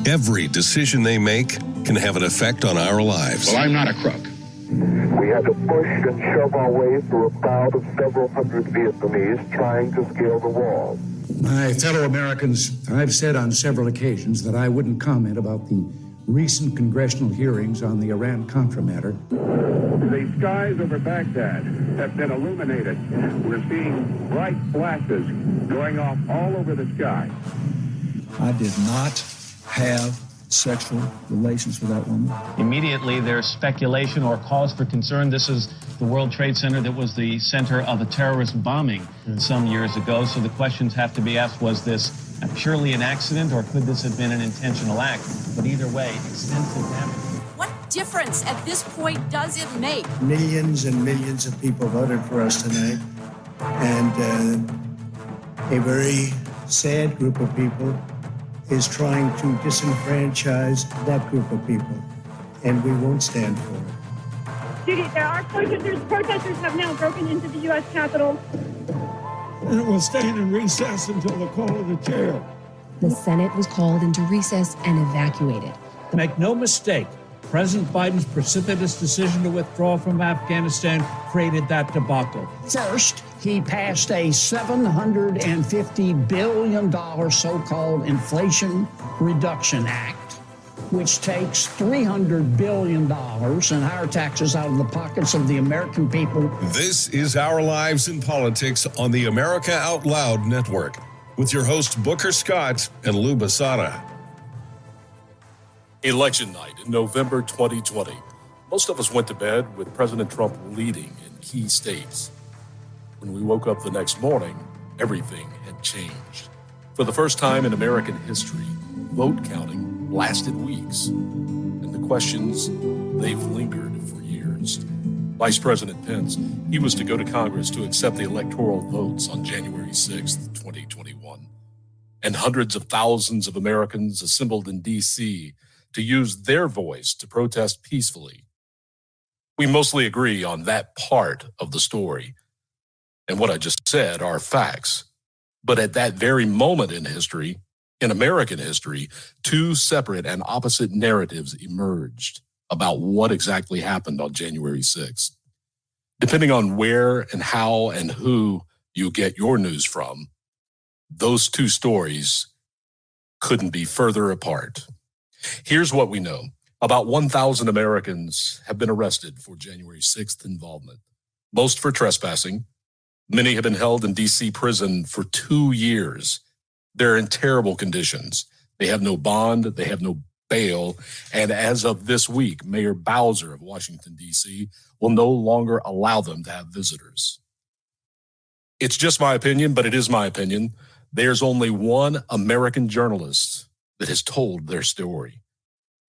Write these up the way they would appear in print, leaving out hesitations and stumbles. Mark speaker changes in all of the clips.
Speaker 1: Every decision they make can have an effect on our lives.
Speaker 2: Well, I'm not a crook.
Speaker 3: We had to push and shove our way through a crowd of several hundred Vietnamese trying to scale the wall.
Speaker 4: My fellow Americans, I've said on several occasions that I wouldn't comment about the recent congressional hearings on the Iran-Contra matter.
Speaker 5: The skies over Baghdad have been illuminated. We're seeing bright flashes going off all over the sky.
Speaker 6: I did not have sexual relations with that woman.
Speaker 7: Immediately, there's speculation or cause for concern. This is the World Trade Center that was the center of a terrorist bombing some years ago. So the questions have to be asked, was this purely an accident or could this have been an intentional act? But either way, extensive damage.
Speaker 8: What difference at this point does it make?
Speaker 9: Millions and millions of people voted for us tonight. And a very sad group of people is trying to disenfranchise that group of people, and we won't stand for it.
Speaker 10: Judy, there are protesters have now broken into the U.S. Capitol.
Speaker 11: And it will stand in recess until the call of the chair.
Speaker 12: The Senate was called into recess and evacuated.
Speaker 13: Make no mistake, President Biden's precipitous decision to withdraw from Afghanistan created that debacle.
Speaker 14: First, he passed a $750 billion so-called Inflation Reduction Act, which takes $300 billion in higher taxes out of the pockets of the American people.
Speaker 1: This is Our Lives in Politics on the America Out Loud Network with your hosts Booker Scott and Lou Basada.
Speaker 15: Election night in November 2020. Most of us went to bed with President Trump leading in key states. When we woke up the next morning, everything had changed. For the first time in American history, vote counting lasted weeks. And the questions, they've lingered for years. Vice President Pence, he was to go to Congress to accept the electoral votes on January 6th, 2021. And hundreds of thousands of Americans assembled in D.C. to use their voice to protest peacefully. We mostly agree on that part of the story. And what I just said are facts. But at that very moment in history, in American history, two separate and opposite narratives emerged about what exactly happened on January 6th. Depending on where and how and who you get your news from, those two stories couldn't be further apart. Here's what we know. About 1,000 Americans have been arrested for January 6th involvement, most for trespassing. Many have been held in D.C. prison for 2 years. They're in terrible conditions. They have no bond, they have no bail, and as of this week, Mayor Bowser of Washington, D.C. will no longer allow them to have visitors. It's just my opinion, but it is my opinion. There's only one American journalist that has told their story.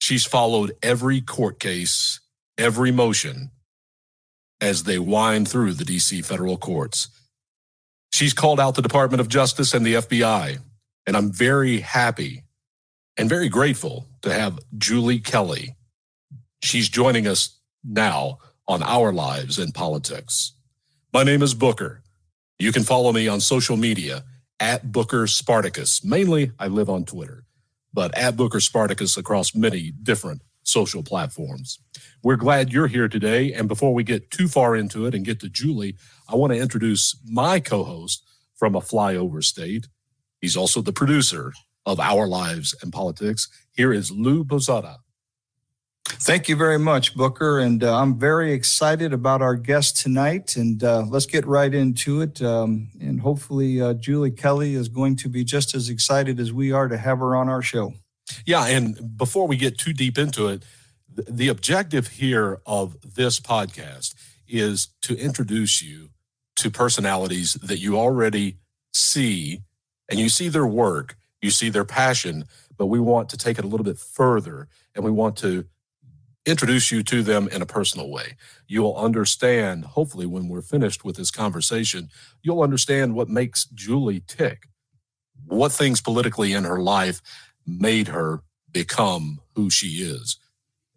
Speaker 15: She's followed every court case, every motion, as they wind through the D.C. federal courts. She's called out the Department of Justice and the FBI, and I'm very happy and very grateful to have Julie Kelly. She's joining us now on Our Lives in Politics. My name is Booker. You can follow me on social media at Booker Spartacus. Mainly, I live on Twitter, but at Booker Spartacus across many different social platforms. We're glad you're here today. And before we get too far into it and get to Julie, I want to introduce my co-host from a flyover state. He's also the producer of Our Lives in Politics. Here is Lou Bozada.
Speaker 16: Thank you very much, Booker. And I'm very excited about our guest tonight. And let's get right into it. And hopefully Julie Kelly is going to be just as excited as we are to have her on our show.
Speaker 15: Yeah, and before we get too deep into it, the objective here of this podcast is to introduce you to personalities that you already see, and you see their work, you see their passion, but we want to take it a little bit further, and we want to introduce you to them in a personal way. You'll understand, hopefully when we're finished with this conversation, you'll understand what makes Julie tick, what things politically in her life made her become who she is.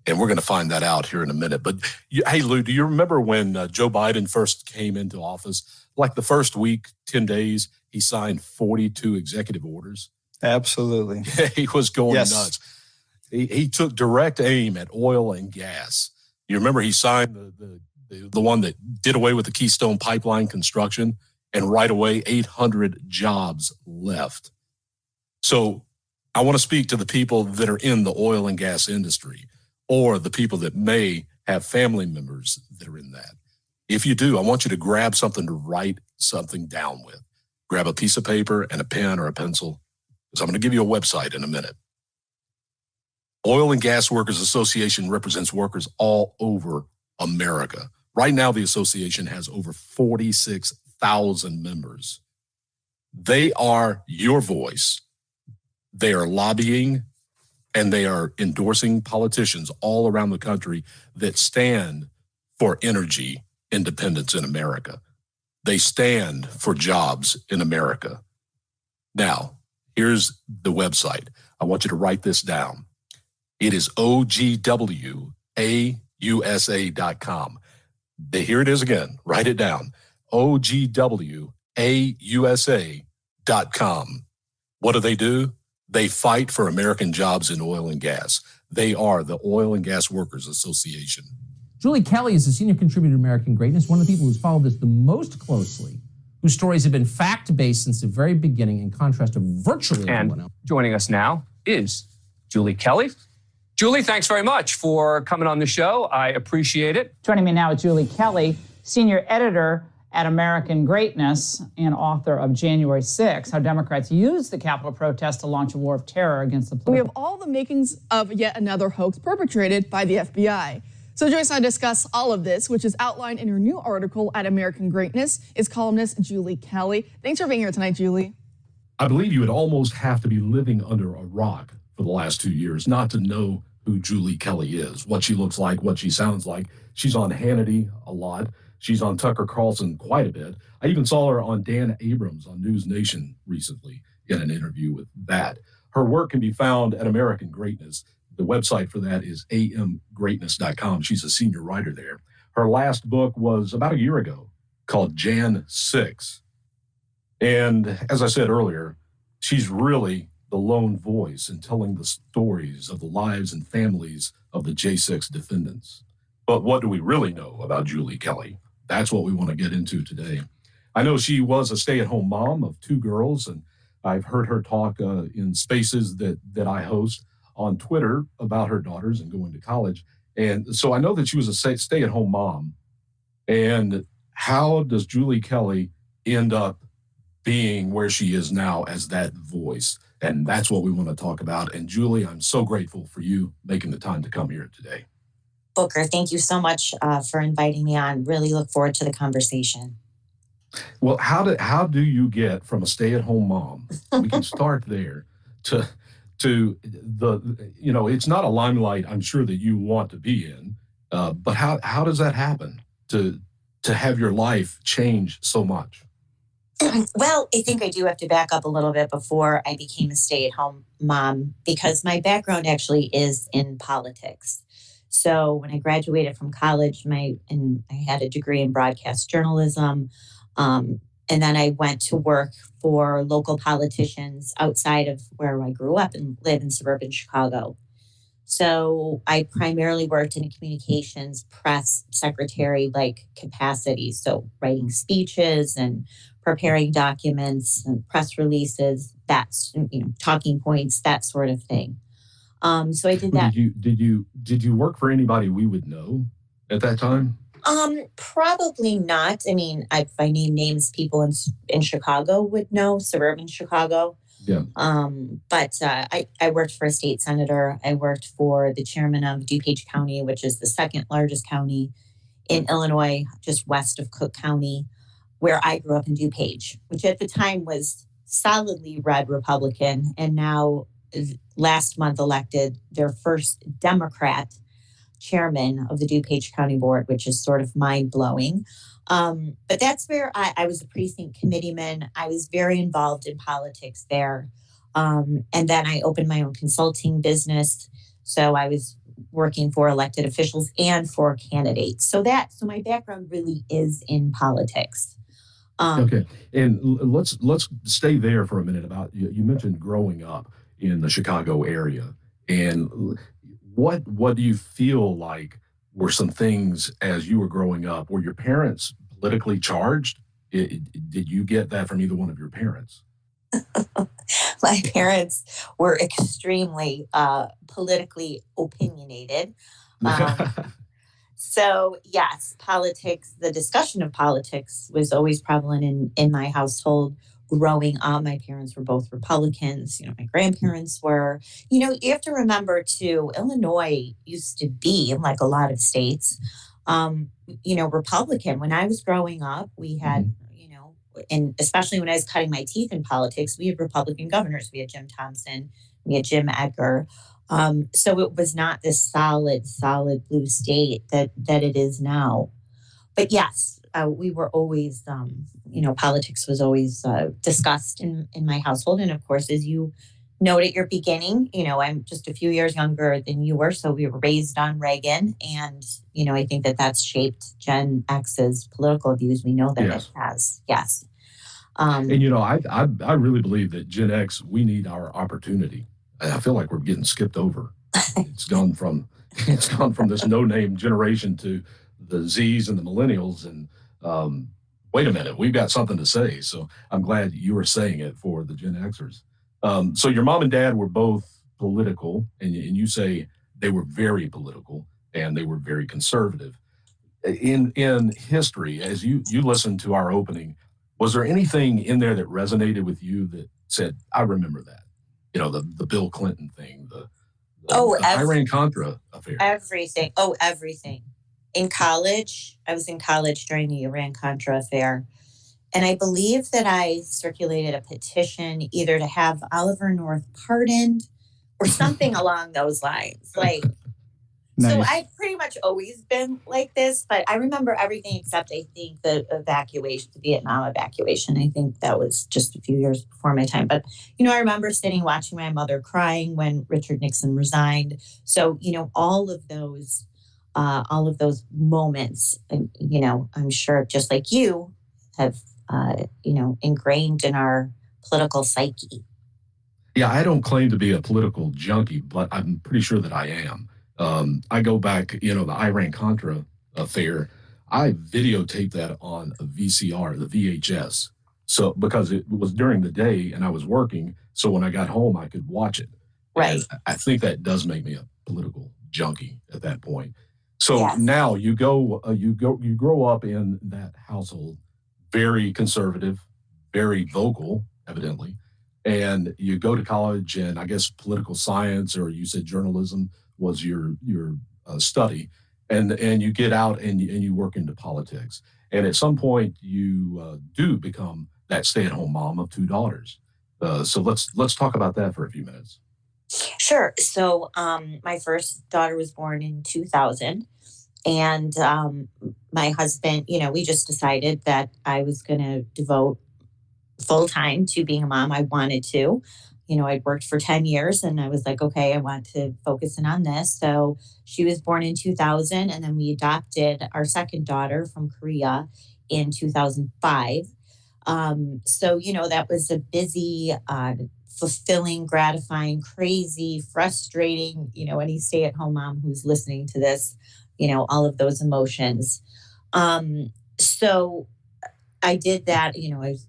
Speaker 15: And we're going to find that out here in a minute. But hey, Lou, do you remember when Joe Biden first came into office? Like the first week, 10 days, he signed 42 executive orders.
Speaker 16: Absolutely.
Speaker 15: He was going nuts. He took direct aim at oil and gas. You remember he signed the one that did away with the Keystone Pipeline construction, and right away 800 jobs left. So I want to speak to the people that are in the oil and gas industry, or the people that may have family members that are in that. If you do, I want you to grab something to write something down with. Grab a piece of paper and a pen or a pencil, because I'm going to give you a website in a minute. Oil and Gas Workers Association represents workers all over America. Right now, the association has over 46,000 members. They are your voice. They are lobbying and they are endorsing politicians all around the country that stand for energy independence in America. They stand for jobs in America. Now, here's the website. I want you to write this down. It is OGWAUSA.com. Here it is again. Write it down. OGWAUSA.com. What do? They fight for American jobs in oil and gas. They are the Oil and Gas Workers Association.
Speaker 2: Julie Kelly is a senior contributor to American Greatness, one of the people who's followed this the most closely, whose stories have been fact-based since the very beginning, in contrast to virtually everyone else.
Speaker 17: Joining us now is Julie Kelly. Julie, thanks very much for coming on the show. I appreciate it.
Speaker 18: Joining me now is Julie Kelly, senior editor at American Greatness and author of January 6, How Democrats Used the Capitol Protest to Launch a War of Terror Against the Political.
Speaker 19: We have all the makings of yet another hoax perpetrated by the FBI. So Joyce and I discuss all of this, which is outlined in her new article at American Greatness, is columnist Julie Kelly. Thanks for being here tonight, Julie.
Speaker 15: I believe you would almost have to be living under a rock for the last 2 years not to know who Julie Kelly is, what she looks like, what she sounds like. She's on Hannity a lot. She's on Tucker Carlson quite a bit. I even saw her on Dan Abrams on News Nation recently in an interview with that. Her work can be found at American Greatness. The website for that is amgreatness.com. She's a senior writer there. Her last book was about a year ago called Jan 6. And as I said earlier, she's really the lone voice in telling the stories of the lives and families of the J6 defendants. But what do we really know about Julie Kelly? That's what we want to get into today. I know she was a stay-at-home mom of 2 girls, and I've heard her talk in spaces that I host on Twitter about her daughters and going to college. And so I know that she was a stay-at-home mom. And how does Julie Kelly end up being where she is now as that voice? And that's what we want to talk about. And Julie, I'm so grateful for you making the time to come here today.
Speaker 20: Booker, thank you so much for inviting me on. Really look forward to the conversation.
Speaker 15: Well, how do you get from a stay-at-home mom, we can start there, to the, it's not a limelight I'm sure that you want to be in, but how does that happen to have your life change so much?
Speaker 20: Well, I think I do have to back up a little bit before I became a stay-at-home mom, because my background actually is in politics. So when I graduated from college, I had a degree in broadcast journalism, and then I went to work for local politicians outside of where I grew up and live in suburban Chicago. So I primarily worked in a communications press secretary-like capacity, so writing speeches and preparing documents and press releases, talking points, that sort of thing. So I did that.
Speaker 15: Did you work for anybody we would know at that time?
Speaker 20: Probably not. I mean, if I name names, people in Chicago would know, suburban Chicago.
Speaker 15: Yeah.
Speaker 20: But I worked for a state senator. I worked for the chairman of DuPage County, which is the second largest county in Illinois, just west of Cook County, where I grew up in DuPage, which at the time was solidly red Republican, and now last month elected their first Democrat chairman of the DuPage County Board, which is sort of mind-blowing. But that's where I was a precinct committeeman. I was very involved in politics there. And then I opened my own consulting business. So I was working for elected officials and for candidates. So my background really is in politics.
Speaker 15: Okay. And let's stay there for a minute about, you mentioned growing up in the Chicago area. And what do you feel like were some things as you were growing up? Were your parents politically charged? Did you get that from either one of your parents?
Speaker 20: My parents were extremely politically opinionated. So yes, politics, the discussion of politics was always prevalent in my household. Growing up, my parents were both Republicans. My grandparents were. You have to remember too, Illinois used to be, like a lot of states, Republican. When I was growing up, we had, and especially when I was cutting my teeth in politics, we had Republican governors. We had Jim Thompson, we had Jim Edgar. So it was not this solid blue state that it is now. But yes, we were always, politics was always discussed in my household. And of course, as you note at your beginning, I'm just a few years younger than you were. So we were raised on Reagan. And, I think that that's shaped Gen X's political views. We know that it has. Yes.
Speaker 15: And, I really believe that Gen X, we need our opportunity. I feel like we're getting skipped over. It's gone from this no-name generation to the Z's and the millennials. And wait a minute, we've got something to say. So I'm glad you were saying it for the Gen Xers. So your mom and dad were both political, and you say they were very political and they were very conservative. In history, as you listened to our opening, was there anything in there that resonated with you that said, I remember that? The Bill Clinton thing, the Iran-Contra affair.
Speaker 20: Everything. Oh, everything. In college, I was in college during the Iran-Contra affair. And I believe that I circulated a petition either to have Oliver North pardoned or something along those lines.
Speaker 16: Nice.
Speaker 20: So I've pretty much always been like this, but I remember everything except I think the Vietnam evacuation. I think that was just a few years before my time. But, I remember sitting watching my mother crying when Richard Nixon resigned. So, all of those moments, I'm sure just like you have, ingrained in our political psyche.
Speaker 15: Yeah, I don't claim to be a political junkie, but I'm pretty sure that I am. I go back, the Iran-Contra affair, I videotaped that on a VCR, the VHS. So, because it was during the day and I was working, so when I got home, I could watch it.
Speaker 20: Right.
Speaker 15: And I think that does make me a political junkie at that point. So now you grow up in that household, very conservative, very vocal, evidently, and you go to college and I guess political science, or you said journalism was your study, and you get out and you work into politics. And at some point you do become that stay-at-home mom of two daughters. So let's talk about that for a few minutes.
Speaker 20: Sure. So my first daughter was born in 2000. And my husband, we just decided that I was going to devote full time to being a mom. I wanted to. I'd worked for 10 years and I was like, okay, I want to focus in on this. So she was born in 2000, and then we adopted our second daughter from Korea in 2005. So, that was a busy, fulfilling, gratifying, crazy, frustrating, any stay-at-home mom who's listening to this, all of those emotions. So I did that, I was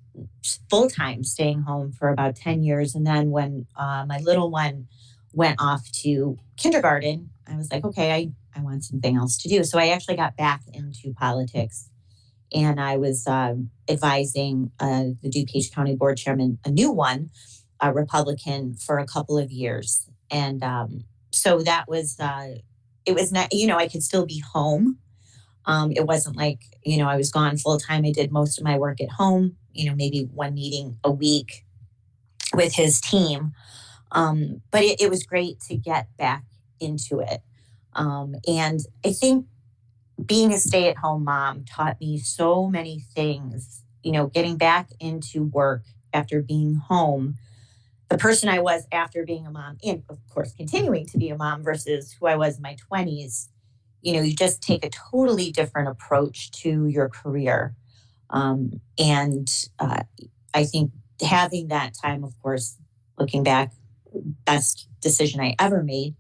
Speaker 20: full-time staying home for about 10 years. And then when my little one went off to kindergarten, I was like, okay, I want something else to do. So I actually got back into politics, and I was advising the DuPage County Board Chairman, a new one, a Republican, for a couple of years. And so that was, it was not, I could still be home. It wasn't like, I was gone full time. I did most of my work at home, maybe one meeting a week with his team. But it was great to get back into it. And I think being a stay-at-home mom taught me so many things, getting back into work after being home, the person I was after being a mom, and of course continuing to be a mom versus who I was in my 20s. You just take a totally different approach to your career. And I think having that time, of course, looking back, best decision I ever made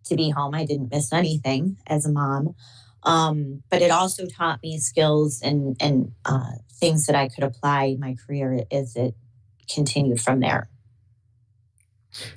Speaker 20: to be home. I didn't miss anything as a mom. But it also taught me skills and things that I could apply in my career as it continued from there.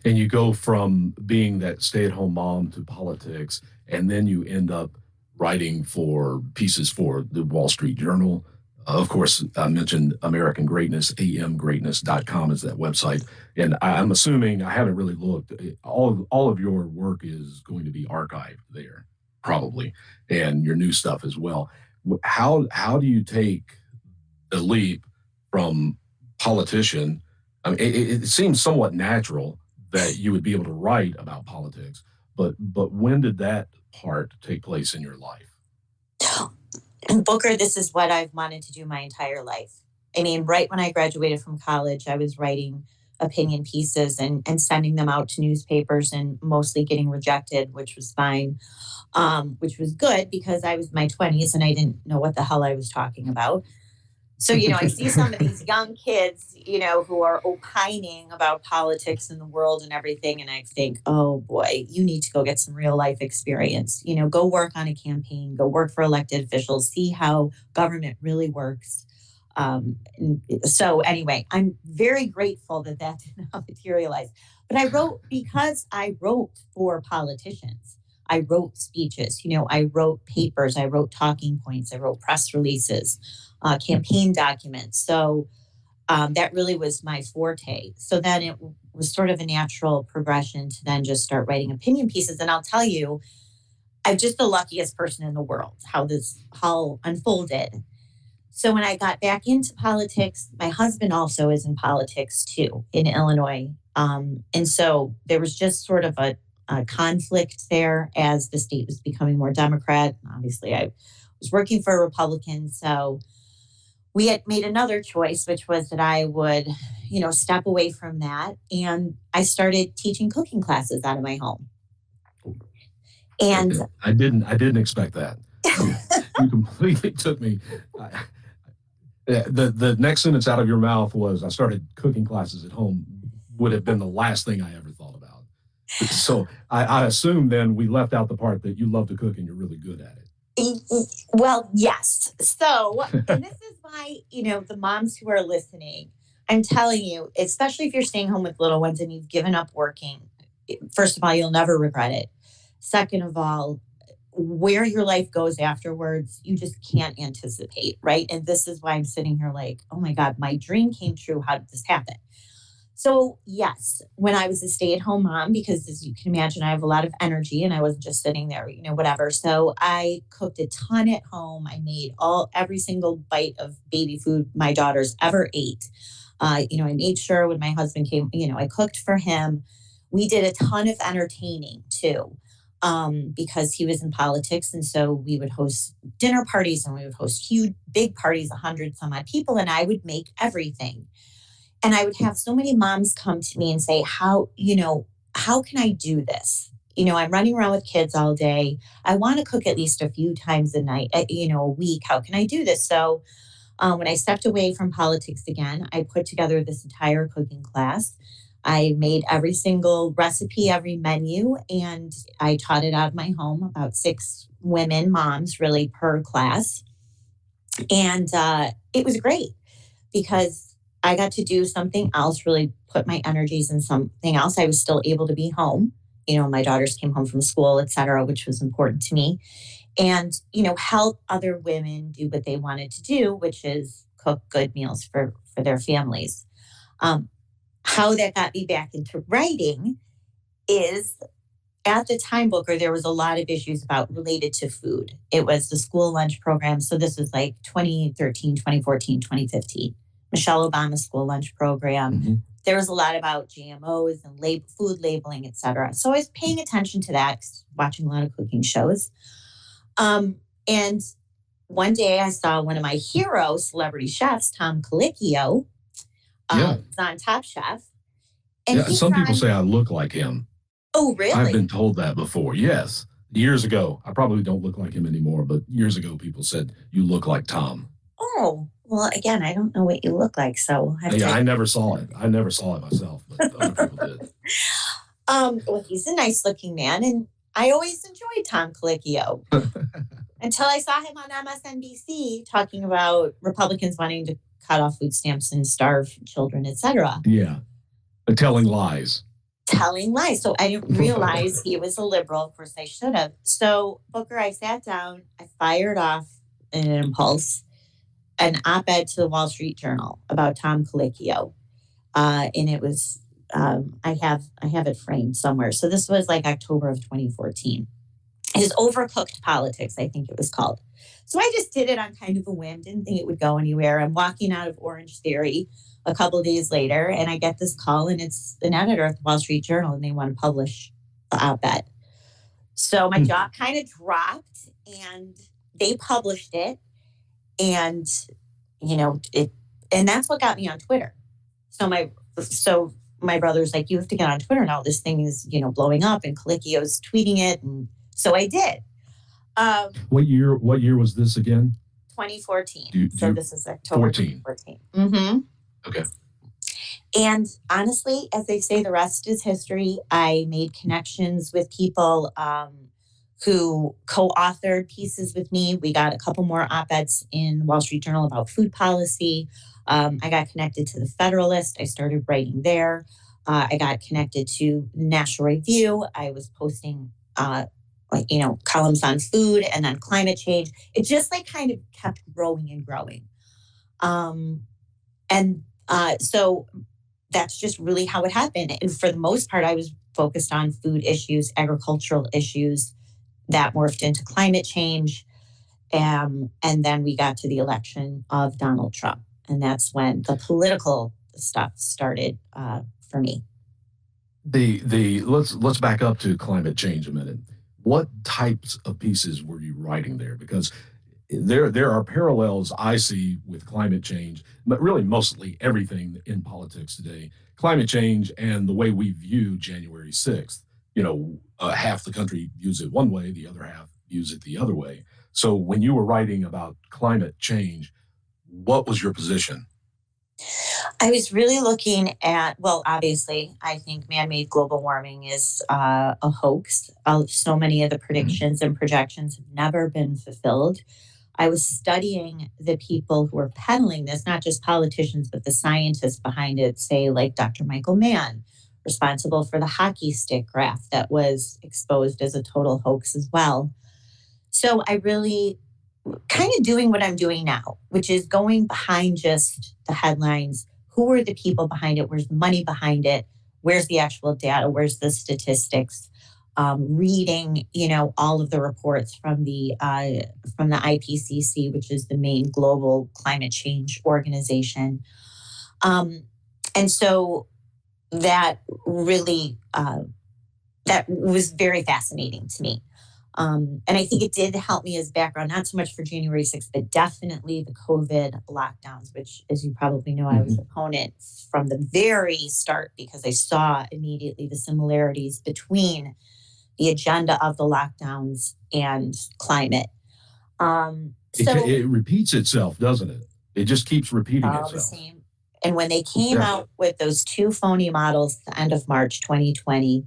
Speaker 15: And you go from being that stay-at-home mom to politics, and then you end up writing for pieces for the Wall Street Journal. Of course, I mentioned American Greatness, amgreatness.com is that website. And I'm assuming, I haven't really looked, all of your work is going to be archived there, probably, and your new stuff as well. How do you take the leap from politician? I mean, it seems somewhat natural that you would be able to write about politics, but when did that part take place in your life?
Speaker 20: Booker, this is what I've wanted to do my entire life. I mean, right when I graduated from college, I was writing opinion pieces and sending them out to newspapers and mostly getting rejected, which was fine, which was good because I was in my 20s and I didn't know what the hell I was talking about. So, I see some of these young kids, who are opining about politics in the world and everything. And I think, oh boy, you need to go get some real life experience, go work on a campaign, go work for elected officials, see how government really works. So anyway, I'm very grateful that did not materialize. But because I wrote for politicians. I wrote speeches, I wrote papers, I wrote talking points, I wrote press releases, campaign documents. So that really was my forte. So then it was sort of a natural progression to then just start writing opinion pieces. And I'll tell you, I'm just the luckiest person in the world, how this all unfolded. So when I got back into politics, my husband also is in politics too, in Illinois. And so there was just sort of a conflict there as the state was becoming more Democrat. Obviously, I was working for a Republican. So we had made another choice, which was that I would, step away from that. And I started teaching cooking classes out of my home. And
Speaker 15: I didn't expect that. You completely took me. The next sentence out of your mouth was, I started cooking classes at home, would have been the last thing I ever thought about. So I assume then we left out the part that you love to cook and you're really good at it.
Speaker 20: Well, yes. So, and this is why, the moms who are listening, I'm telling you, especially if you're staying home with little ones and you've given up working, first of all, you'll never regret it. Second of all, where your life goes afterwards, you just can't anticipate, right? And this is why I'm sitting here like, oh my God, my dream came true. How did this happen? So yes, when I was a stay-at-home mom, because as you can imagine, I have a lot of energy and I wasn't just sitting there, whatever. So I cooked a ton at home. I made every single bite of baby food my daughters ever ate. I made sure when my husband came, I cooked for him. We did a ton of entertaining too, because he was in politics. And so we would host dinner parties and we would host huge, big parties, 100 some odd people, and I would make everything. And I would have so many moms come to me and say, how can I do this? I'm running around with kids all day. I want to cook at least a few times a night, a week. How can I do this? So when I stepped away from politics again, I put together this entire cooking class. I made every single recipe, every menu, and I taught it out of my home, about 6 women, moms, really per class. And it was great because I got to do something else, really put my energies in something else. I was still able to be home. My daughters came home from school, et cetera, which was important to me. And, help other women do what they wanted to do, which is cook good meals for their families. How that got me back into writing is, at the time, Booker, there was a lot of issues related to food. It was the school lunch program. So this was like 2013, 2014, 2015. Michelle Obama's school lunch program. Mm-hmm. There was a lot about GMOs and food labeling, et cetera. So I was paying attention to that, watching a lot of cooking shows. And one day I saw one of my hero celebrity chefs, Tom Colicchio, was on Top Chef. And
Speaker 15: some people say I look like him.
Speaker 20: Oh, really?
Speaker 15: I've been told that before. Yes. Years ago. I probably don't look like him anymore, but years ago people said, you look like Tom.
Speaker 20: Oh, well, again, I don't know what you look like, so
Speaker 15: I never saw it. I never saw it myself, but other people did.
Speaker 20: Well, he's a nice-looking man, and I always enjoyed Tom Colicchio until I saw him on MSNBC talking about Republicans wanting to cut off food stamps and starve children, etc.
Speaker 15: Yeah, telling lies.
Speaker 20: Telling lies. So I didn't realize he was a liberal. Of course, I should have. So, Booker, I sat down, I fired off in an impulse an op-ed to the Wall Street Journal about Tom Colicchio. And it was, I have it framed somewhere. So this was like October of 2014. His Overcooked Politics, I think it was called. So I just did it on kind of a whim, didn't think it would go anywhere. I'm walking out of Orange Theory a couple of days later, and I get this call, and it's an editor at the Wall Street Journal, and they want to publish the op-ed. So my jaw kind of dropped, and they published it, and and that's what got me on Twitter. So my brother's like, you have to get on Twitter now. This thing is blowing up, and Colicchio's tweeting it, and so I did.
Speaker 15: What year was this again?
Speaker 20: 2014. This is October 2014.
Speaker 15: Mm-hmm. Okay.
Speaker 20: And honestly, as they say, the rest is history. I made connections with people who co-authored pieces with me. We got a couple more op-eds in Wall Street Journal about food policy. I got connected to the Federalist. I started writing there. I got connected to National Review. I was posting columns on food and on climate change. It just kind of kept growing and growing. So that's just really how it happened. And for the most part, I was focused on food issues, agricultural issues that morphed into climate change. And then we got to the election of Donald Trump. And that's when the political stuff started for me.
Speaker 15: Let's back up to climate change a minute. What types of pieces were you writing there? Because there are parallels I see with climate change, but really mostly everything in politics today. Climate change and the way we view January 6th. Half the country views it one way, the other half views it the other way. So when you were writing about climate change, what was your position?
Speaker 20: I was really looking at, obviously, I think man-made global warming is a hoax. So many of the predictions and projections have never been fulfilled. I was studying the people who are peddling this, not just politicians, but the scientists behind it, say like Dr. Michael Mann, responsible for the hockey stick graph that was exposed as a total hoax as well. So I really kind of doing what I'm doing now, which is going behind just the headlines. Who are the people behind it? Where's the money behind it? Where's the actual data? Where's the statistics? Reading, all of the reports from the IPCC, which is the main global climate change organization. And so that really, that was very fascinating to me. And I think it did help me as background, not so much for January 6th, but definitely the COVID lockdowns, which, as you probably know, I was an opponent from the very start because I saw immediately the similarities between the agenda of the lockdowns and climate.
Speaker 15: It repeats itself, doesn't it? It just keeps repeating itself.
Speaker 20: The same. And when they came out with those two phony models at the end of March 2020,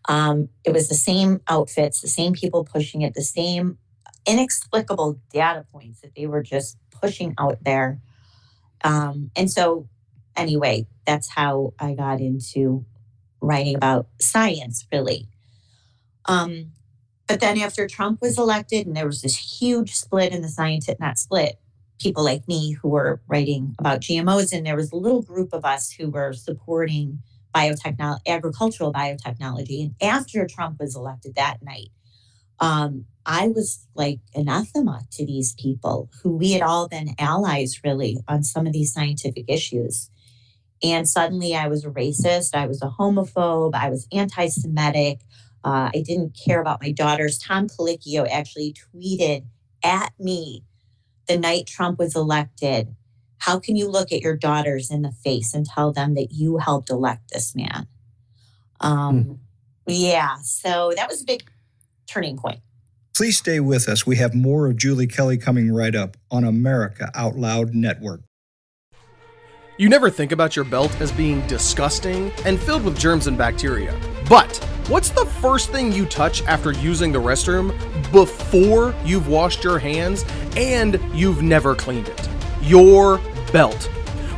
Speaker 20: it was the same outfits, the same people pushing it, the same inexplicable data points that they were just pushing out there. And so anyway, that's how I got into writing about science, really. But then after Trump was elected and there was this huge split in the scientific, not split, people like me who were writing about GMOs, and there was a little group of us who were supporting agricultural biotechnology. And after Trump was elected that night, I was like anathema to these people who we had all been allies really on some of these scientific issues. And suddenly I was a racist, I was a homophobe, I was anti-Semitic, I didn't care about my daughters. Tom Colicchio actually tweeted at me the night Trump was elected, how can you look at your daughters in the face and tell them that you helped elect this man? Yeah, so that was a big turning point.
Speaker 16: Please stay with us. We have more of Julie Kelly coming right up on America Out Loud Network.
Speaker 21: You never think about your belt as being disgusting and filled with germs and bacteria. But what's the first thing you touch after using the restroom before you've washed your hands and you've never cleaned it? Your belt.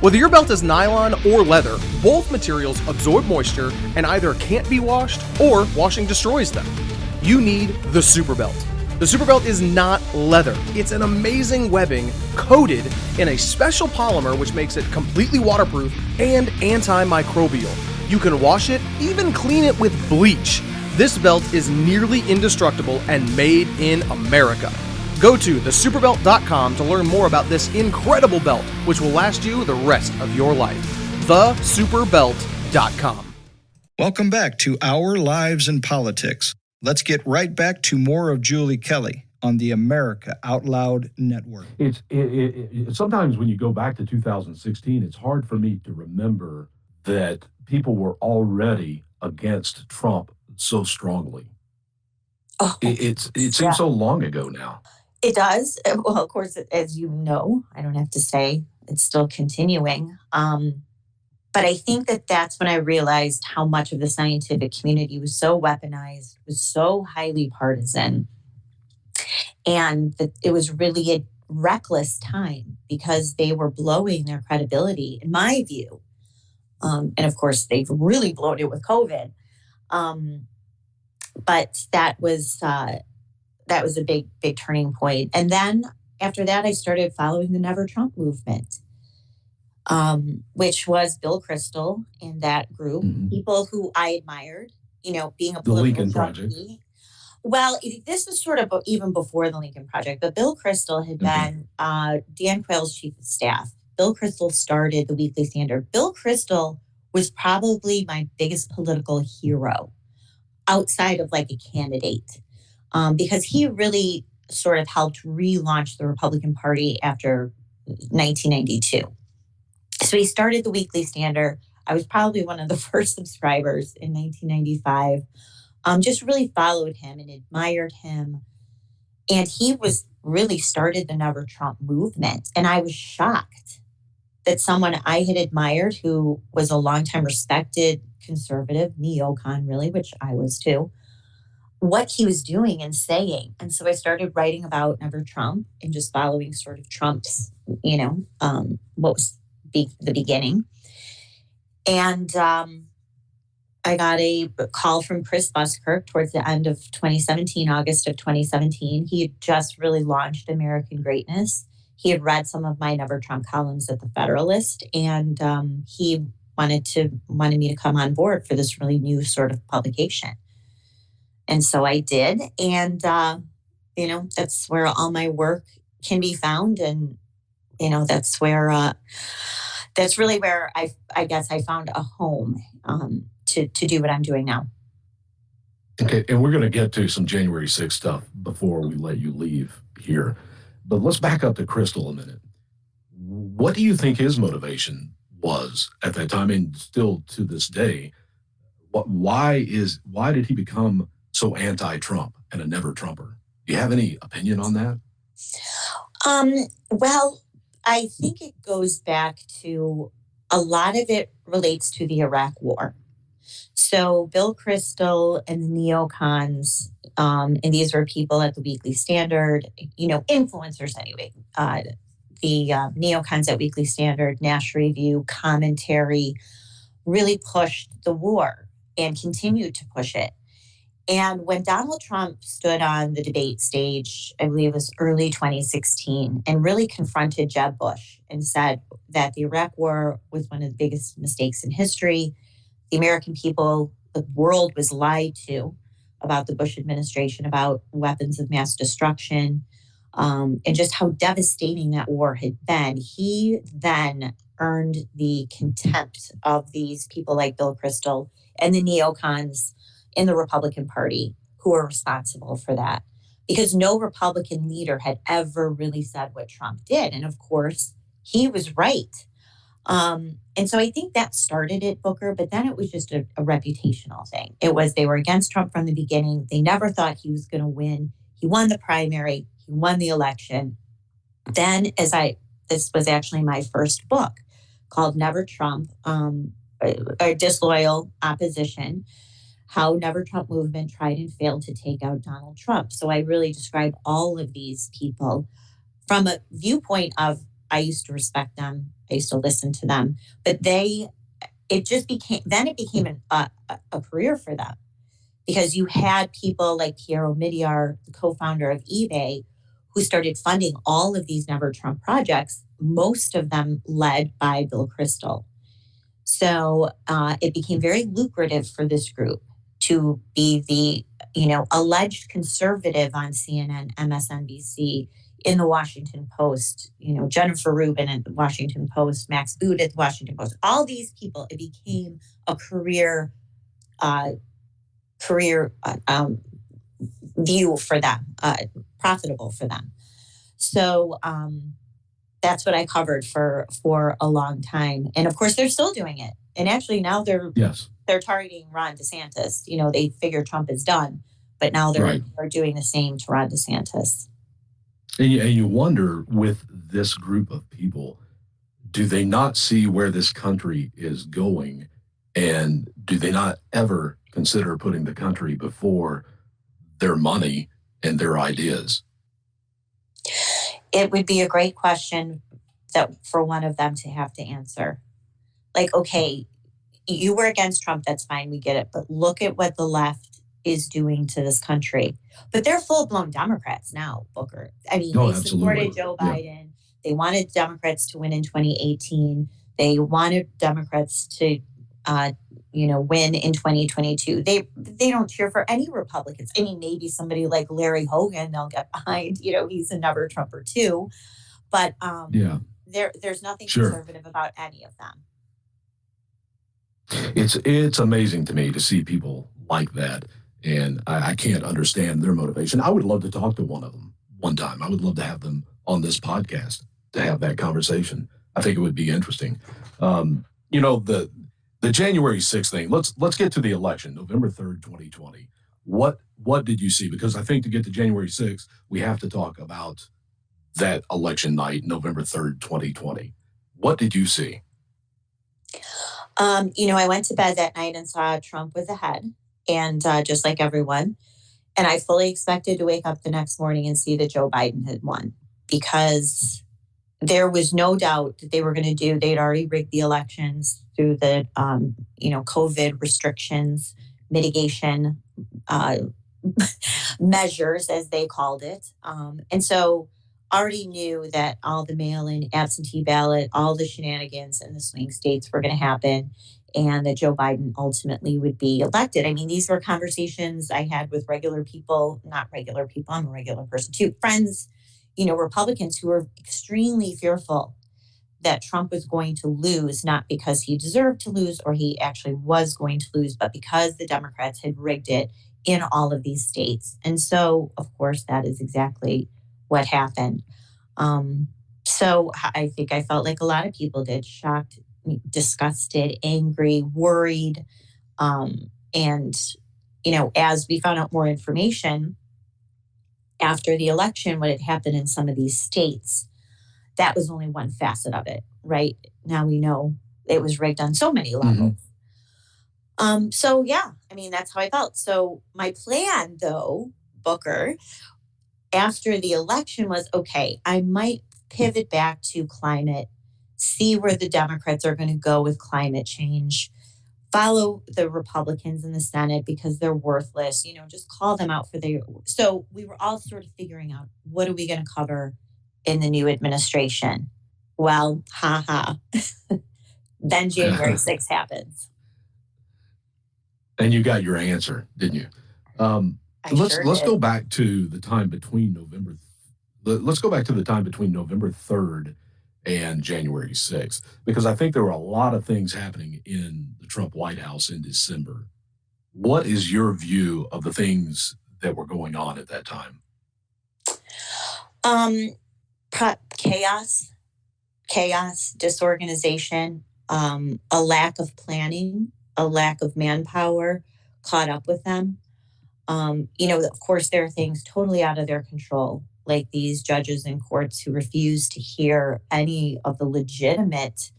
Speaker 21: Whether your belt is nylon or leather, both materials absorb moisture and either can't be washed or washing destroys them. You need the Super Belt. The Super Belt is not leather. It's an amazing webbing coated in a special polymer which makes it completely waterproof and antimicrobial. You can wash it, even clean it with bleach. This belt is nearly indestructible and made in America. Go to thesuperbelt.com to learn more about this incredible belt, which will last you the rest of your life. Thesuperbelt.com.
Speaker 16: Welcome back to Our Lives in Politics. Let's get right back to more of Julie Kelly on the America Out Loud Network.
Speaker 15: Sometimes when you go back to 2016, it's hard for me to remember that people were already against Trump so strongly.
Speaker 20: Oh,
Speaker 15: it seems so long ago now.
Speaker 20: It does. Well, of course, as you know, I don't have to say, it's still continuing. But I think that that's when I realized how much of the scientific community was so weaponized, was so highly partisan, and that it was really a reckless time because they were blowing their credibility, in my view. And of course, they've really blown it with COVID. But that was a big turning point. And then after that, I started following the Never Trump movement. Which was Bill Kristol and that group, people who I admired, being a political
Speaker 15: Lincoln Project.
Speaker 20: Well, this was sort of even before the Lincoln Project, but Bill Kristol had been Dan Quayle's chief of staff. Bill Kristol started the Weekly Standard. Bill Kristol was probably my biggest political hero outside of like a candidate, because he really sort of helped relaunch the Republican Party after 1992. So he started the Weekly Standard. I was probably one of the first subscribers in 1995. Just really followed him and admired him. And he was really started the Never Trump movement. And I was shocked that someone I had admired, who was a longtime respected conservative, neocon really, which I was too, what he was doing and saying. And so I started writing about Never Trump and just following sort of Trump's, what was the beginning. And I got a call from Chris Buskirk towards the end of 2017, August of 2017. He had just really launched American Greatness. He had read some of my Never Trump columns at the Federalist, and he wanted me to come on board for this really new sort of publication. And so I did. And, that's where all my work can be found. And, that's where, that's really where I guess I found a home to do what I'm doing now.
Speaker 15: Okay, and we're going to get to some January 6th stuff before we let you leave here. But let's back up to Kristol a minute. What do you think his motivation was at that time, and still to this day? Why did he become so anti-Trump and a never Trumper? Do you have any opinion on that?
Speaker 20: Well, I think it goes back to a lot of it relates to the Iraq War. So Bill Kristol and the neocons, and these were people at the Weekly Standard, influencers anyway. The neocons at Weekly Standard, National Review, Commentary, really pushed the war and continued to push it. And when Donald Trump stood on the debate stage, I believe it was early 2016, and really confronted Jeb Bush and said that the Iraq War was one of the biggest mistakes in history. The American people, the world was lied to about the Bush administration, about weapons of mass destruction, and just how devastating that war had been. He then earned the contempt of these people like Bill Kristol and the neocons in the Republican Party who are responsible for that, because no Republican leader had ever really said what Trump did. And of course, he was right. And so I think that started it, Booker, but then it was just a reputational thing. They were against Trump from the beginning. They never thought he was going to win. He won the primary. He won the election. Then this was actually my first book, called Never Trump, or Disloyal Opposition, how Never Trump movement tried and failed to take out Donald Trump. So I really describe all of these people from a viewpoint of, I used to respect them, I used to listen to them, but it became a career for them, because you had people like Piero Midyar, the co-founder of eBay, who started funding all of these Never Trump projects, most of them led by Bill Kristol. So it became very lucrative for this group to be the, alleged conservative on CNN, MSNBC, in the Washington Post, Jennifer Rubin at the Washington Post, Max Boot at the Washington Post, all these people, it became a career view for them, profitable for them. So that's what I covered for a long time. And of course, they're still doing it. And actually now they're targeting Ron DeSantis. They figure Trump is done, but now they're doing the same to Ron DeSantis.
Speaker 15: And you wonder, with this group of people, do they not see where this country is going? And do they not ever consider putting the country before their money and their ideas?
Speaker 20: It would be a great question for one of them to have to answer. Like, okay, you were against Trump, that's fine, we get it. But look at what the left is doing to this country. But they're full-blown Democrats now, Booker. I mean, they supported Joe Biden. Yeah. They wanted Democrats to win in 2018. They wanted Democrats to, win in 2022. They don't cheer for any Republicans. I mean, maybe somebody like Larry Hogan they'll get behind. He's a Never Trumper too. But there's nothing conservative about any of them.
Speaker 15: It's amazing to me to see people like that. And I can't understand their motivation. I would love to talk to one of them one time. I would love to have them on this podcast to have that conversation. I think it would be interesting. The January 6th thing, let's get to the election, November 3rd, 2020. What did you see? Because I think to get to January 6th, we have to talk about that election night, November 3rd, 2020. What did you see?
Speaker 20: I went to bed that night and saw Trump was ahead. And just like everyone. And I fully expected to wake up the next morning and see that Joe Biden had won, because there was no doubt that they were going to they'd already rigged the elections through the, COVID restrictions, mitigation measures, as they called it. And so already knew that all the mail-in absentee ballot, all the shenanigans in the swing states were going to happen, and that Joe Biden ultimately would be elected. I mean, these were conversations I had with regular people, not regular people, I'm a regular person too, friends, Republicans who were extremely fearful that Trump was going to lose, not because he deserved to lose or he actually was going to lose, but because the Democrats had rigged it in all of these states. And so, of course, that is exactly what happened. So I think I felt like a lot of people did, shocked, disgusted, angry, worried. And, as we found out more information after the election, what had happened in some of these states, that was only one facet of it, right? Now we know it was rigged on so many levels. That's how I felt. So my plan, though, Booker, after the election was, okay, I might pivot back to climate, see where the Democrats are going to go with climate change, follow the Republicans in the Senate because they're worthless, just call them out for so we were all sort of figuring out, what are we going to cover in the new administration? Well, then January 6th happens.
Speaker 15: And you got your answer, didn't you? Let's go back to the time between November 3rd and January 6th, because I think there were a lot of things happening in the Trump White House in December. What is your view of the things that were going on at that time?
Speaker 20: Chaos, disorganization, a lack of planning, a lack of manpower caught up with them. Of course, there are things totally out of their control, like these judges in courts who refuse to hear any of the legitimate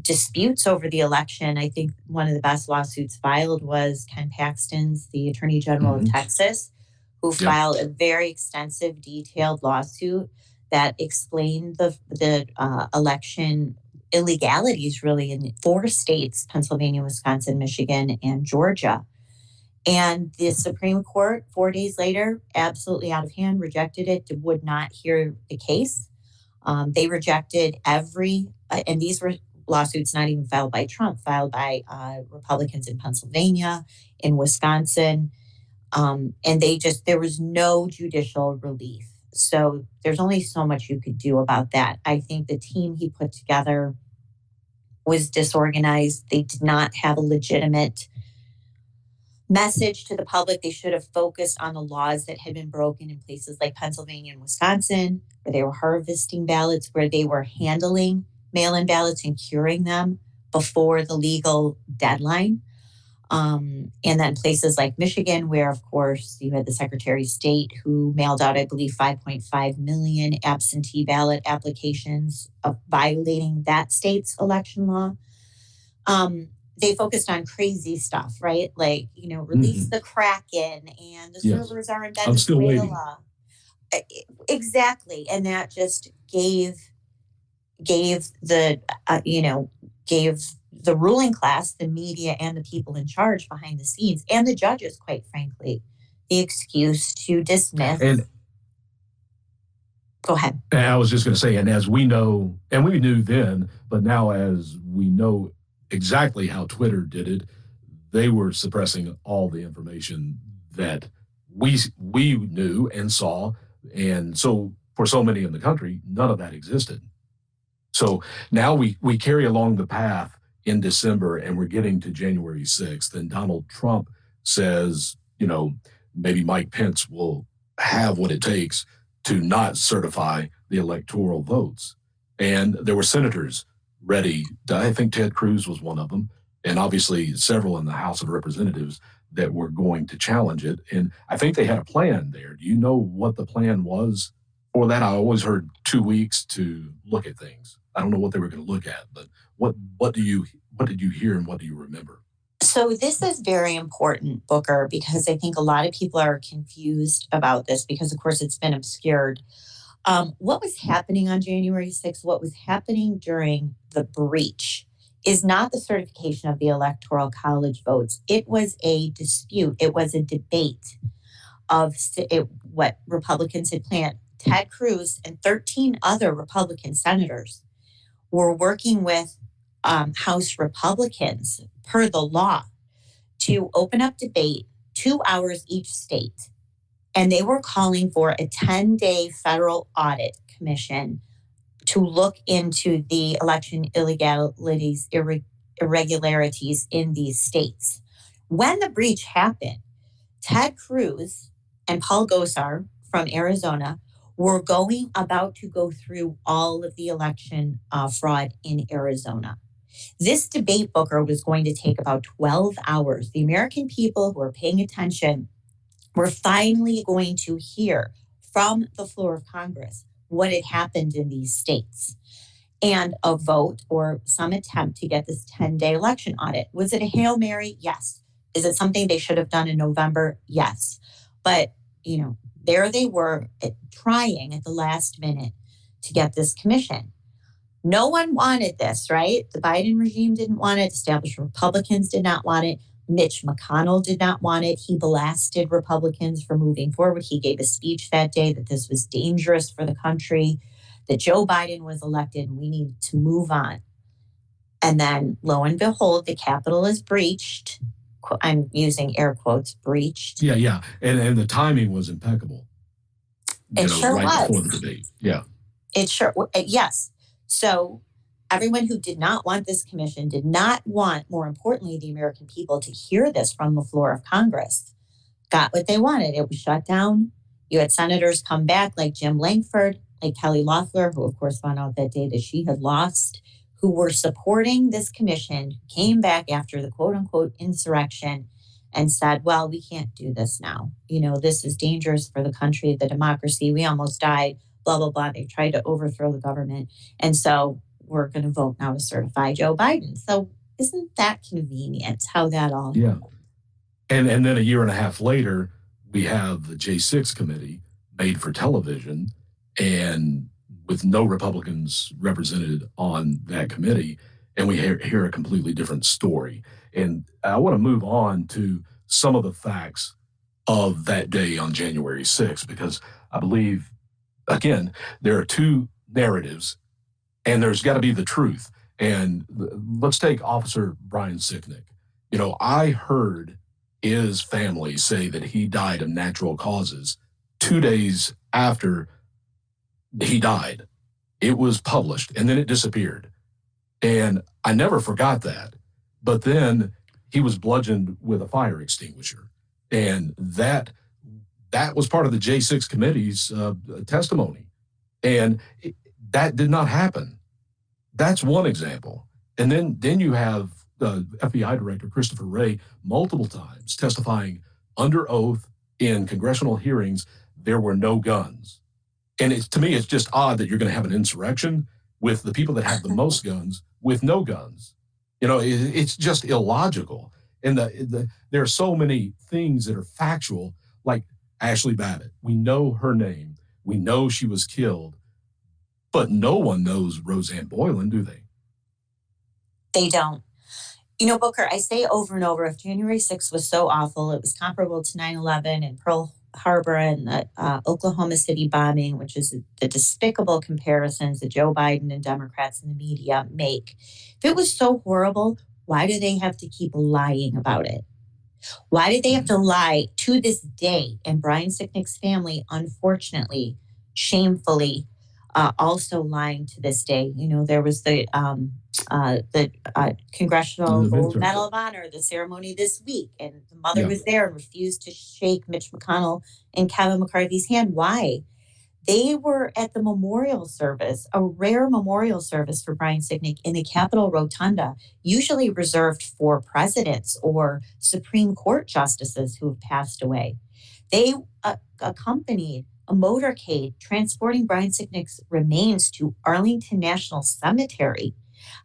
Speaker 20: disputes over the election. I think one of the best lawsuits filed was Ken Paxton's, the Attorney General of Texas, who filed a very extensive, detailed lawsuit that explained the election illegalities really in 4 states, Pennsylvania, Wisconsin, Michigan, and Georgia. And the Supreme Court, 4 days later, absolutely out of hand, rejected it, would not hear the case. They rejected and these were lawsuits not even filed by Trump, filed by Republicans in Pennsylvania, in Wisconsin. And there was no judicial relief. So there's only so much you could do about that. I think the team he put together was disorganized. They did not have a legitimate message to the public. They should have focused on the laws that had been broken in places like Pennsylvania and Wisconsin, where they were harvesting ballots, where they were handling mail-in ballots and curing them before the legal deadline. And then places like Michigan, where, of course, you had the Secretary of State who mailed out, I believe, 5.5 million absentee ballot applications of violating that state's election law. They focused on crazy stuff, right? Like, release the Kraken and the servers are in Venezuela.
Speaker 15: I'm still waiting.
Speaker 20: Exactly. And that just gave the ruling class, the media, and the people in charge behind the scenes, and the judges, quite frankly, the excuse to dismiss.
Speaker 15: And
Speaker 20: go ahead.
Speaker 15: I was just going to say, and as we know, and we knew then, but now as we know exactly how Twitter did it, they were suppressing all the information that we knew and saw. And so for so many in the country, none of that existed. So now we carry along the path in December, and we're getting to January 6th, and Donald Trump says, maybe Mike Pence will have what it takes to not certify the electoral votes. And there were senators ready. I think Ted Cruz was one of them, and obviously several in the House of Representatives that were going to challenge it. And I think they had a plan there. Do you know what the plan was for that? I always heard 2 weeks to look at things. I don't know what they were going to look at, but what did you hear and what do you remember?
Speaker 20: So this is very important, Booker, because I think a lot of people are confused about this because, of course, it's been obscured. What was happening on January 6th, what was happening during the breach, is not the certification of the Electoral College votes. It was a dispute. It was a debate of what Republicans had planned. Ted Cruz and 13 other Republican senators were working with House Republicans, per the law, to open up debate 2 hours each state. And they were calling for a 10-day federal audit commission to look into the election illegalities, irregularities in these states. When the breach happened, Ted Cruz and Paul Gosar from Arizona were about to go through all of the election fraud in Arizona. This debate, Booker, was going to take about 12 hours. The American people who are paying attention were finally going to hear from the floor of Congress what had happened in these states, and a vote or some attempt to get this 10-day election audit. Was it a Hail Mary? Yes. Is it something they should have done in November? Yes. But, there they were trying at the last minute to get this commission. No one wanted this, right? The Biden regime didn't want it. Established Republicans did not want it. Mitch McConnell did not want it. He blasted Republicans for moving forward. He gave a speech that day that this was dangerous for the country, that Joe Biden was elected and we needed to move on. And then, lo and behold, the Capitol is breached. I'm using air quotes, breached.
Speaker 15: Yeah. And the timing was impeccable.
Speaker 20: It sure
Speaker 15: right
Speaker 20: was.
Speaker 15: Before the debate. Yeah.
Speaker 20: It sure, yes. So everyone who did not want this commission, did not want, more importantly, the American people to hear this from the floor of Congress, got what they wanted. It was shut down. You had senators come back like Jim Lankford, like Kelly Loeffler, who of course found out that day that she had lost, who were supporting this commission, came back after the quote unquote insurrection and said, well, we can't do this now. This is dangerous for the country, the democracy. We almost died, blah, blah, blah. They tried to overthrow the government. And so we're going to vote now to certify Joe Biden. So isn't that convenient how that all happened?
Speaker 15: And then a year and a half later, we have the J6 committee made for television and with no Republicans represented on that committee. And we hear a completely different story. And I want to move on to some of the facts of that day on January 6th, because I believe, again, there are two narratives and there's got to be the truth. And let's take Officer Brian Sicknick. You know, I heard his family say that he died of natural causes 2 days after he died. It was published and then it disappeared. And I never forgot that. But then he was bludgeoned with a fire extinguisher. And that was part of the J6 committee's testimony. And that did not happen. That's one example. And then you have FBI Director Christopher Wray multiple times testifying under oath in congressional hearings there were no guns. And to me, it's just odd that you're going to have an insurrection with the people that have the most guns with no guns. You know, it's just illogical. And there are so many things that are factual, like Ashley Babbitt. We know her name. We know she was killed. But no one knows Roseanne Boylan, do they?
Speaker 20: They don't. You know, Booker, I say over and over, if January 6th was so awful, it was comparable to 9/11 and Pearl Harbor and the Oklahoma City bombing, which is the despicable comparisons that Joe Biden and Democrats in the media make. If it was so horrible, why do they have to keep lying about it? Why did they have to lie to this day? And Brian Sicknick's family, unfortunately, shamefully, also lying to this day. You know, there was the Congressional Gold Medal of Honor, the ceremony this week, and the mother was there and refused to shake Mitch McConnell and Kevin McCarthy's hand. Why? They were at the memorial service, a rare memorial service for Brian Sicknick in the Capitol Rotunda, usually reserved for presidents or Supreme Court justices who have passed away. They accompanied a motorcade transporting Brian Sicknick's remains to Arlington National Cemetery.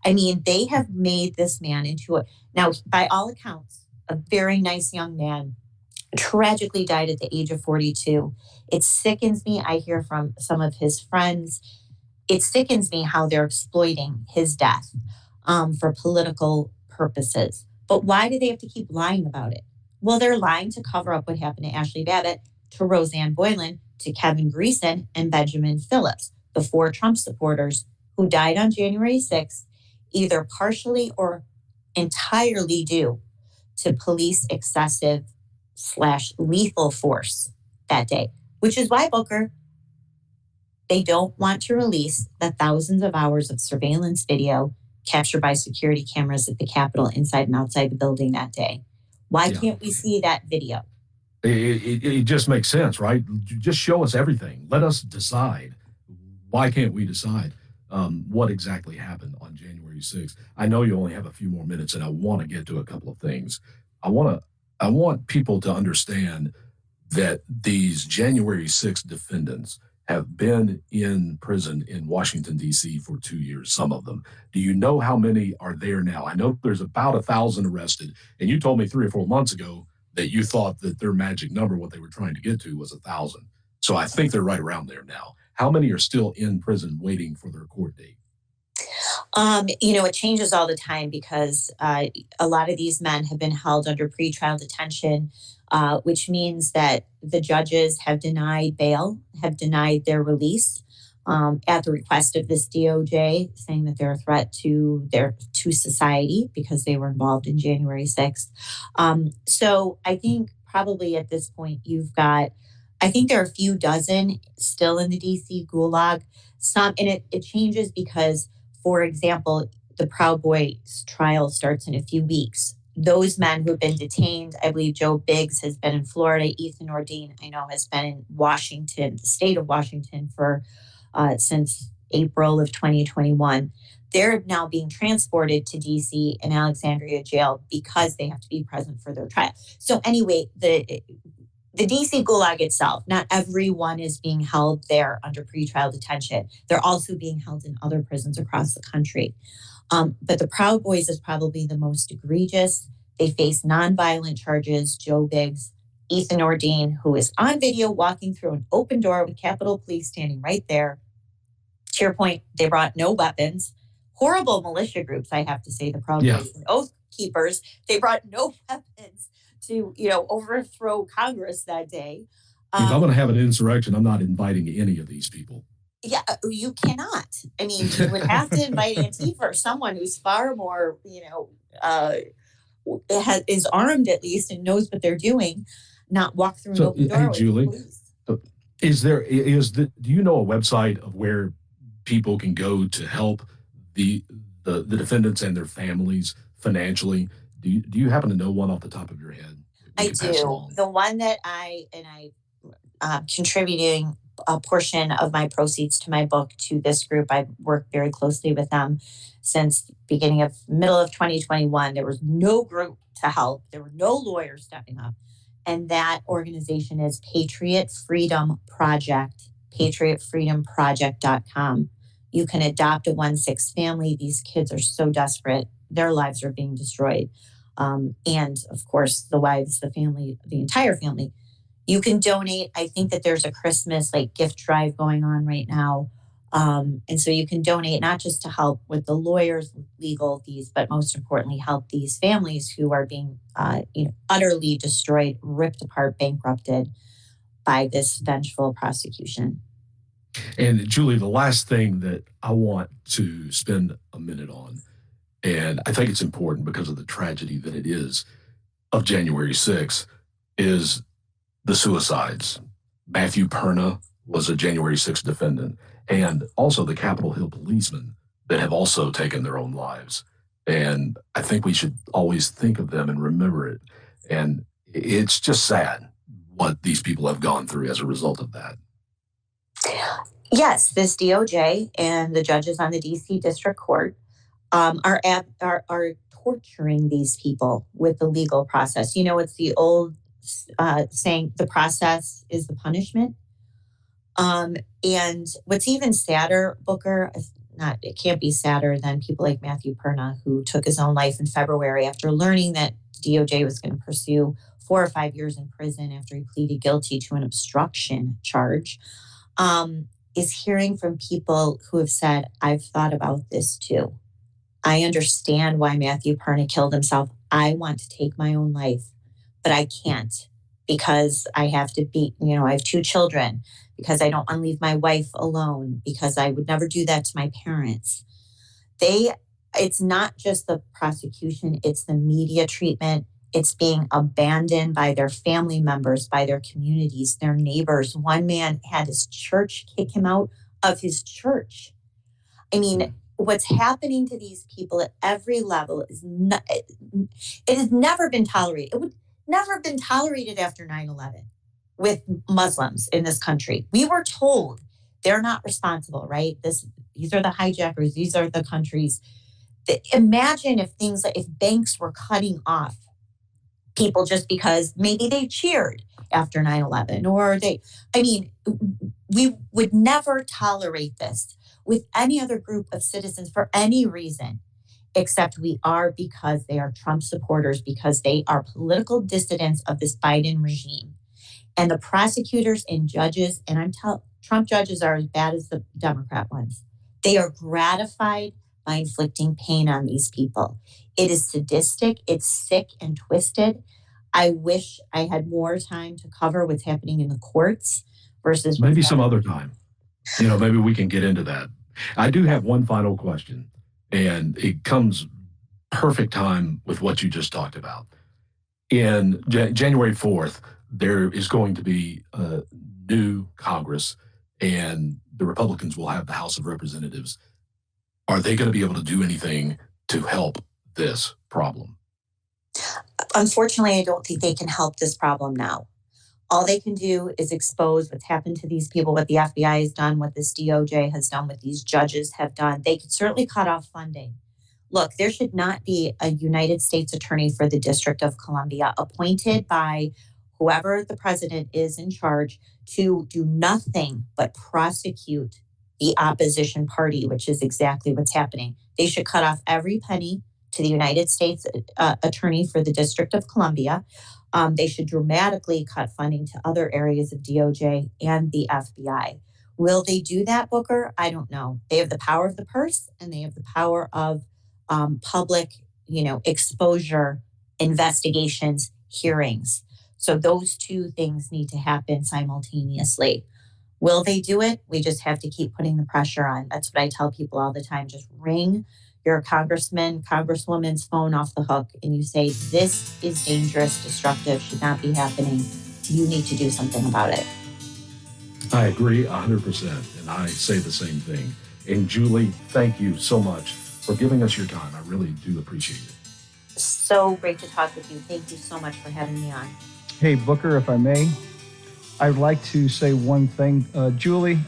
Speaker 20: I mean, they have made this man into now, by all accounts, a very nice young man, tragically died at the age of 42. It sickens me. I hear from some of his friends. It sickens me how they're exploiting his death for political purposes. But why do they have to keep lying about it? Well, they're lying to cover up what happened to Ashley Babbitt, to Roseanne Boylan, to Kevin Greason, and Benjamin Phillips, the 4 Trump supporters who died on January 6th, either partially or entirely due to police excessive/lethal force that day, which is why, Booker, they don't want to release the thousands of hours of surveillance video captured by security cameras at the Capitol inside and outside the building that day. Why can't we see that video?
Speaker 15: It just makes sense, right? Just show us everything. Let us decide. Why can't we decide what exactly happened on January 6th? I know you only have a few more minutes, and I want to get to a couple of things. I want people to understand that these January 6th defendants have been in prison in Washington, D.C. for 2 years, some of them. Do you know how many are there now? I know there's about 1,000 arrested, and you told me 3 or 4 months ago that you thought that their magic number, what they were trying to get to, was 1,000. So I think they're right around there now. How many are still in prison waiting for their court date?
Speaker 20: You know, it changes all the time because a lot of these men have been held under pretrial detention, which means that the judges have denied bail, have denied their release at the request of this DOJ, saying that they're a threat to society because they were involved in January 6th. So I think probably at this point I think there are a few dozen still in the DC gulag. Some, and it changes because, for example, the Proud Boys trial starts in a few weeks. Those men who have been detained, I believe Joe Biggs has been in Florida, Ethan Ordine, I know, has been in Washington, the state of Washington, for since April of 2021. They're now being transported to DC and Alexandria jail because they have to be present for their trial. So anyway, the DC Gulag itself, not everyone is being held there under pretrial detention. They're also being held in other prisons across the country. But the Proud Boys is probably the most egregious. They face nonviolent charges. Joe Biggs, Ethan Ordean, who is on video walking through an open door with Capitol Police standing right there. To your point, they brought no weapons. Horrible militia groups, I have to say, the Proud Boys and Oath Keepers. They brought no weapons to, overthrow Congress that day.
Speaker 15: If I'm going to have an insurrection, I'm not inviting any of these people.
Speaker 20: Yeah, you cannot. I mean, you would have to invite Antifa or someone who's far more, is armed at least and knows what they're doing, not walk through an open door.
Speaker 15: Hey, Julie, do you know a website of where people can go to help the defendants and their families financially? Do you happen to know one off the top of your head?
Speaker 20: I do. The one that I contributing a portion of my proceeds to my book to this group. I worked very closely with them since middle of 2021. There was no group to help. There were no lawyers stepping up. And that organization is Patriot Freedom Project, patriotfreedomproject.com. You can adopt a 1/6 family. These kids are so desperate. Their lives are being destroyed. And of course, the wives, the family, the entire family. You can donate. I think that there's a Christmas gift drive going on right now. And so you can donate not just to help with the lawyers, legal fees, but most importantly, help these families who are being utterly destroyed, ripped apart, bankrupted by this vengeful prosecution.
Speaker 15: And Julie, the last thing that I want to spend a minute on, and I think it's important because of the tragedy that it is of January 6th, is the suicides. Matthew Perna was a January 6th defendant, and also the Capitol Hill policemen that have also taken their own lives. And I think we should always think of them and remember it. And it's just sad what these people have gone through as a result of that.
Speaker 20: Yes, this DOJ and the judges on the DC District Court are torturing these people with the legal process. It's the old saying, the process is the punishment. And what's even sadder, Booker, it can't be sadder than people like Matthew Perna, who took his own life in February after learning that DOJ was going to pursue 4 or 5 years in prison after he pleaded guilty to an obstruction charge, is hearing from people who have said, I've thought about this too. I understand why Matthew Perna killed himself. I want to take my own life, but I can't because I have to be, I have 2 children, because I don't want to leave my wife alone, because I would never do that to my parents. It's not just the prosecution, it's the media treatment. It's being abandoned by their family members, by their communities, their neighbors. One man had his church kick him out of his church. I mean, what's happening to these people at every level it has never been tolerated. It would never have been tolerated after 9/11 with Muslims in this country. We were told they're not responsible, right? These are the hijackers. These are the countries. Imagine if banks were cutting off people just because maybe they cheered after 9/11 we would never tolerate this with any other group of citizens for any reason, except we are, because they are Trump supporters, because they are political dissidents of this Biden regime. And the prosecutors and judges, and Trump judges are as bad as the Democrat ones. They are gratified by inflicting pain on these people. It is sadistic, it's sick and twisted. I wish I had more time to cover what's happening in the courts versus
Speaker 15: maybe some other time. Maybe we can get into that. I do have one final question, and it comes perfect time with what you just talked about. In January 4th, there is going to be a new Congress, and the Republicans will have the House of Representatives. Are they going to be able to do anything to help this problem?
Speaker 20: Unfortunately, I don't think they can help this problem now. All they can do is expose what's happened to these people, what the FBI has done, what this DOJ has done, what these judges have done. They could certainly cut off funding. Look, there should not be a United States attorney for the District of Columbia appointed by whoever the president is in charge, to do nothing but prosecute the opposition party, which is exactly what's happening. They should cut off every penny to the United States Attorney for the District of Columbia. They should dramatically cut funding to other areas of DOJ and the FBI. Will they do that, Booker? I don't know. They have the power of the purse and they have the power of public, exposure, investigations, hearings. So those two things need to happen simultaneously. Will they do it? We just have to keep putting the pressure on. That's what I tell people all the time. Just ring your congressman, congresswoman's phone off the hook and you say, this is dangerous, destructive, should not be happening. You need to do something about it.
Speaker 15: I agree 100%, and I say the same thing. And Julie, thank you so much for giving us your time. I really do appreciate it.
Speaker 20: So great to talk with you. Thank you so much for having me on.
Speaker 16: Hey, Booker, if I may, I'd like to say one thing. Julie,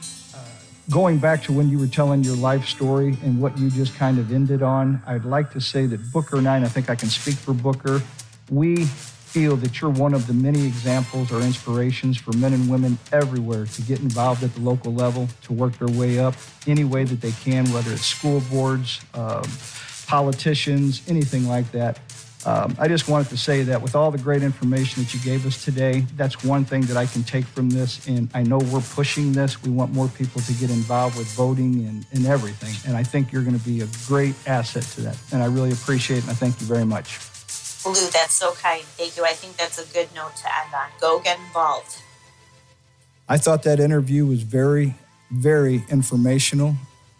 Speaker 16: going back to when you were telling your life story and what you just kind of ended on, I'd like to say that Booker and I think I can speak for Booker, we feel that you're one of the many examples or inspirations for men and women everywhere to get involved at the local level, to work their way up any way that they can, whether it's school boards, politicians, anything like that. I just wanted to say that with all the great information that you gave us today, that's one thing that I can take from this. And I know we're pushing this. We want more people to get involved with voting and everything. And I think you're going to be a great asset to that. And I really appreciate it. And I thank you very much.
Speaker 20: Lou, that's so kind. Thank you. I think that's a good note to end on. Go get involved.
Speaker 16: I thought that interview was very, very informational.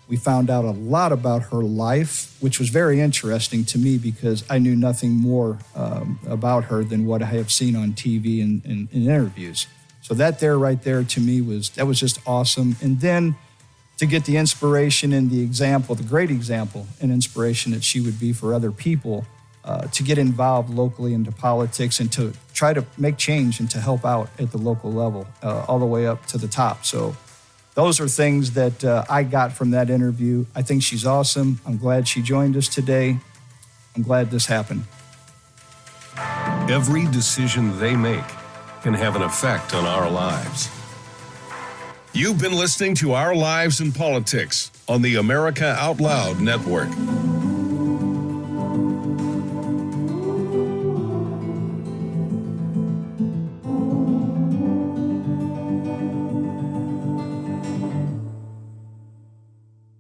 Speaker 16: We found out a lot about her life, which was very interesting to me because I knew nothing more about her than what I have seen on TV and in interviews. So that right there to me was just awesome. And then to get the inspiration and the example, the great example and inspiration that she would be for other people, to get involved locally into politics and to try to make change and to help out at the local level, all the way up to the top. So those are things that I got from that interview. I think she's awesome. I'm glad she joined us today. I'm glad this happened.
Speaker 1: Every decision they make can have an effect on our lives. You've been listening to Our Lives in Politics on the America Out Loud Network.